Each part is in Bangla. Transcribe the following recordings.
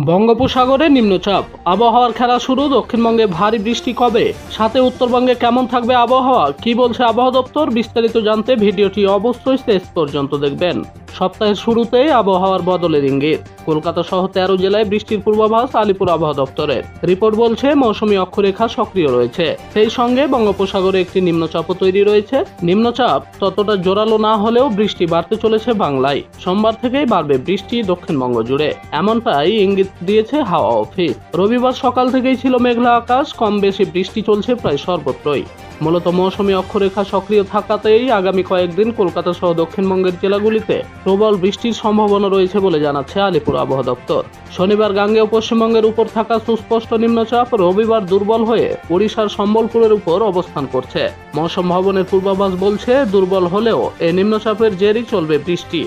বঙ্গোপসাগরে নিম্নচাপ, আবহাওয়ার খেলা শুরু। দক্ষিণবঙ্গে ভারী বৃষ্টি কবে, সাথে উত্তরবঙ্গে কেমন থাকবে আবহাওয়া, কি বলছে আবহাওয়া দপ্তর, বিস্তারিত জানতে ভিডিওটি অবশ্যই শেষ পর্যন্ত দেখবেন। সপ্তাহের শুরুতেই আবহাওয়ার বদলের ইঙ্গিত। কলকাতা সহ 13 জেলায় বৃষ্টির পূর্বাভাস আলিপুর আবহাওয়া দপ্তরের। রিপোর্ট বলছে মৌসুমী অক্ষরেখা সক্রিয় রয়েছে, সেই সঙ্গে বঙ্গোপসাগরে একটি নিম্নচাপও তৈরি রয়েছে। নিম্নচাপ ততটা জোরালো না হলেও বৃষ্টি বাড়তে চলেছে বাংলায়। সোমবার থেকেই বাড়বে বৃষ্টি দক্ষিণবঙ্গ জুড়ে, এমনটাই ইঙ্গিত দিয়েছে হাওয়া অফিস। রবিবার সকাল থেকেই ছিল মেঘলা আকাশ, কম বেশি বৃষ্টি চলছে প্রায় সর্বত্রই। মূলত মৌসুমী অক্ষরেখা সক্রিয় থাকাতেই আগামী কয়েকদিন কলকাতা সহ দক্ষিণবঙ্গের জেলাগুলিতে প্রবল বৃষ্টির সম্ভাবনা রয়েছে বলে জানাচ্ছে আলিপুর আবহাওয়া দপ্তর। শনিবার গাঙ্গেয় পশ্চিমবঙ্গের উপর থাকা সুস্পষ্ট নিম্নচাপ রবিবার দুর্বল হয়ে ওড়িশার সম্বলপুরের উপর অবস্থান করছে। মৌসুম ভবনের পূর্বাভাস বলছে, দুর্বল হলেও এই নিম্নচাপের জেরেই চলবে বৃষ্টি,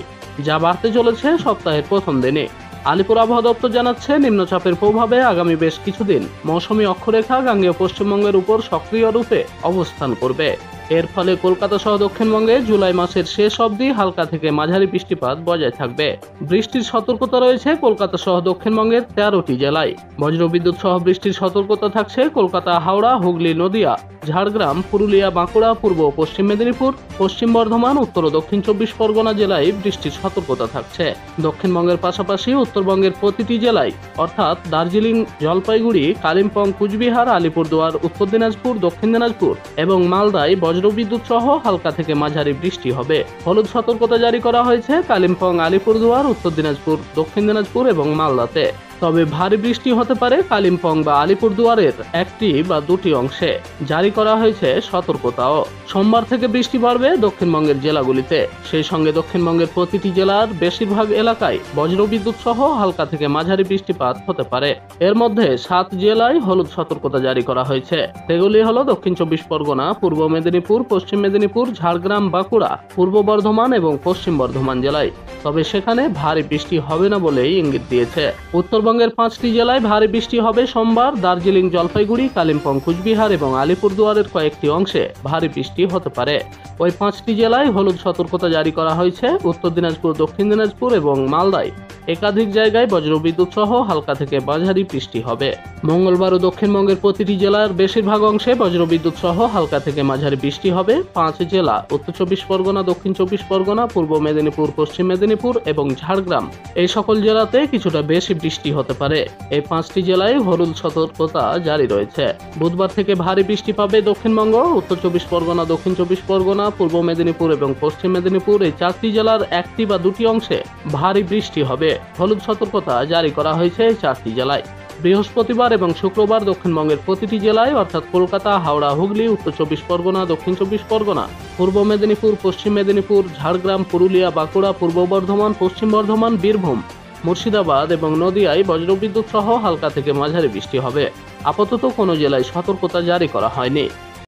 যা বাড়তে চলেছে সপ্তাহের প্রথম দিনে। আলিপুর আবহাওয়া দপ্তর জানাচ্ছে, নিম্নচাপের প্রভাবে আগামী বেশ কিছুদিন মৌসুমী অক্ষরেখা গাঙ্গেয় পশ্চিমবঙ্গের উপর সক্রিয় রূপে অবস্থান করবে। এর ফলে কলকাতা সহ দক্ষিণবঙ্গে জুলাই মাসের শেষ অবধি হালকা থেকে মাঝারি বৃষ্টিপাত বজায় থাকবে। বৃষ্টির সতর্কতা রয়েছে কলকাতা সহ দক্ষিণবঙ্গের 13টি জেলায়। বজ্রবিদ্যুৎ সহ বৃষ্টির সতর্কতা থাকছে কলকাতা, হাওড়া, হুগলি, নদিয়া, ঝাড়গ্রাম, পুরুলিয়া, বাঁকুড়া, পূর্ব ও পশ্চিম মেদিনীপুর, পশ্চিম বর্ধমান, উত্তর ও দক্ষিণ 24 পরগনা জেলায় বৃষ্টির সতর্কতা থাকছে। দক্ষিণবঙ্গের পাশাপাশি উত্তরবঙ্গের প্রতিটি জেলায় অর্থাৎ দার্জিলিং, জলপাইগুড়ি, কালিম্পং, কুচবিহার, আলিপুরদুয়ার, উত্তর দিনাজপুর, দক্ষিণ দিনাজপুর এবং মালদায় বজ্রবিদ্যুৎ সহ হালকা থেকে মাঝারি বৃষ্টি হবে। হলুদ সতর্কতা জারি করা হয়েছে কালিম্পং, আলিপুরদুয়ার, উত্তর দিনাজপুর, দক্ষিণ দিনাজপুর এবং মালদাতে। তবে ভারী বৃষ্টি হতে পারে কালিম্পং বা আলিপুরদুয়ারের একটি বা দুটি অংশে। জারি করা হয়েছে সতর্কতাও। সোমবার থেকে বৃষ্টি বাড়বে দক্ষিণবঙ্গের জেলাগুলিতে, সেই সঙ্গে দক্ষিণবঙ্গের প্রতিটি জেলার বেশিরভাগ এলাকায় বজ্রবিদ্যুৎ সহ হালকা থেকে মাঝারি বৃষ্টিপাত হতে পারে। এর মধ্যে 7 জেলায় হলুদ সতর্কতা জারি করা হয়েছে। সেগুলি হলো দক্ষিণ 24 পরগনা, পূর্ব মেদিনীপুর, পশ্চিম মেদিনীপুর, ঝাড়গ্রাম, বাঁকুড়া, পূর্ব বর্ধমান এবং পশ্চিম বর্ধমান জেলায়। তবে সেখানে ভারী বৃষ্টি হবে না বলেই ইঙ্গিত দিয়েছে। উত্তরবঙ্গের 5টি জেলায় ভারী বৃষ্টি হবে সোমবার। দার্জিলিং, জলপাইগুড়ি, কালিম্পং, কুচবিহার এবং আলিপুরদুয়ারের কয়েকটি অংশে ভারী বৃষ্টি হতে পারে। ওই 5টি জেলায় হলুদ সতর্কতা জারি করা হয়েছে। উত্তর দিনাজপুর, দক্ষিণ দিনাজপুর এবং মালদায় একাধিক জায়গায় বজ্রবিদ্যুৎ সহ হালকা থেকে মাঝারি বৃষ্টি হবে। মঙ্গলবারও দক্ষিণবঙ্গের প্রতিটি জেলার বেশিরভাগ অংশে বজ্রবিদ্যুৎ সহ হালকা থেকে মাঝারি বৃষ্টি হবে। 5 জেলা উত্তর 24 পরগনা, দক্ষিণ 24 পরগনা, পূর্ব মেদিনীপুর, পশ্চিম মেদিনীপুর এবং ঝাড়গ্রাম, এই সকল জেলাতে কিছুটা বেশি বৃষ্টি হতে পারে। এই 5টি জেলায় হলুদ সতর্কতা জারি রয়েছে। বুধবার থেকে ভারী বৃষ্টি পাবে দক্ষিণবঙ্গ। উত্তর 24 পরগনা, দক্ষিণ 24 পরগনা, পূর্ব মেদিনীপুর এবং পশ্চিম মেদিনীপুর, এই 4টি জেলার একটি বা দুটি অংশে ভারী বৃষ্টি হবে। হলুদ সতর্কতা জারি করা হয়েছে এই 4টি জেলায়। বৃহস্পতিবার এবং শুক্রবার দক্ষিণবঙ্গের প্রতিটি জেলায় অর্থাৎ কলকাতা, হাওড়া, হুগলি, উত্তর 24 পরগনা, দক্ষিণ 24 পরগনা, পূর্ব মেদিনীপুর, পশ্চিম মেদিনীপুর, ঝাড়গ্রাম, পুরুলিয়া, বাঁকুড়া, পূর্ব বর্ধমান, পশ্চিম বর্ধমান, বীরভূম, মুর্শিদাবাদ এবং নদিয়ায় বজ্রবিদ্যুৎ সহ হালকা থেকে মাঝারি বৃষ্টি হবে। আপাতত কোনো জেলায় সতর্কতা জারি করা হয়নি।